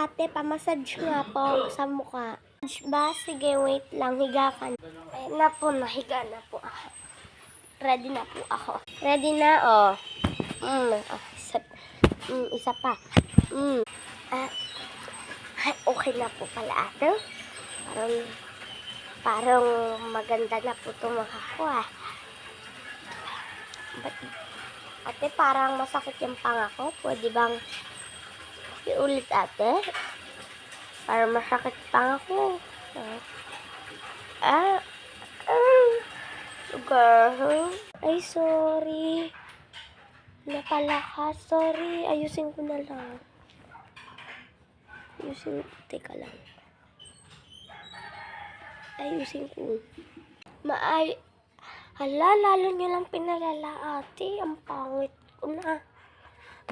ate, pamassage nga po sa mukha. Ba? Sige, wait lang, higa ka na. Ayun na po, nahiga na po ako. Ready na po ako. Ready na, oh. Isa pa. Ay, okay na po pala ate. Parang maganda na po tumakha ko ah. Ate, parang masakit yung panga ko. Pwede bang iulit ate? Parang masakit panga ko. Girl. Ay, sorry. Napalakas. Sorry. Ayusin ko na lang. Teka lang. Ayusin ko. Hala, lalo nyo lang pinalala ate. Ang pangit ko na.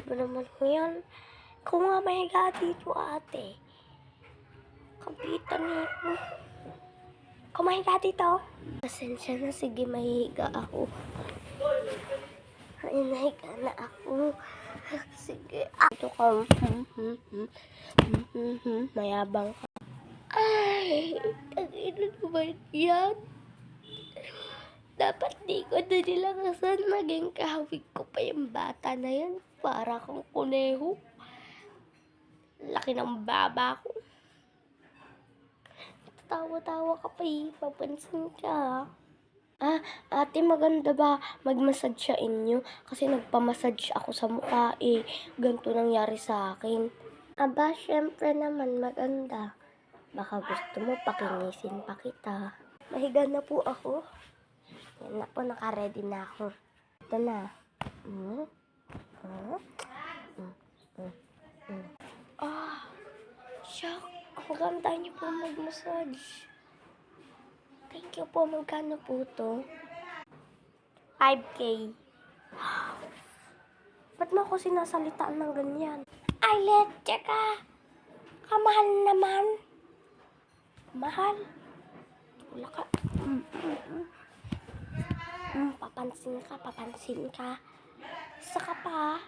Ano naman ko yan? Kung nga mahiga dito ate. Kapitan nito. Kung mahiga dito. Pasensya na, sige mahihiga ako. Ay, nahiga na ako. Sige, ito ka. Mayabang ka. Ay, tagino naman yan. Dapat di ko na nilakasan. Naging kahawig ko pa yung bata na yan. Para kang kuneho. Laki ng baba ko. Tawa-tawa ka pa eh. Papansin ka. Ate, maganda ba mag-massage sa inyo? Kasi nagpamassage ako sa mukha eh. Ganito nangyari sa akin. Aba, syempre naman maganda. Baka gusto mo pakinisin pa kita. Mahiga na po ako. Yan na po, naka-ready na ako. Ito na. Shock. Ang ganda niyo po mag-massage. Thank you po. Magkano po to? 5K. Ba't mo ako sinasalitaan ng ganyan? Ay, let's ka. Kamahal naman. Mahal. Wala ka. Papansin ka. Saka pa.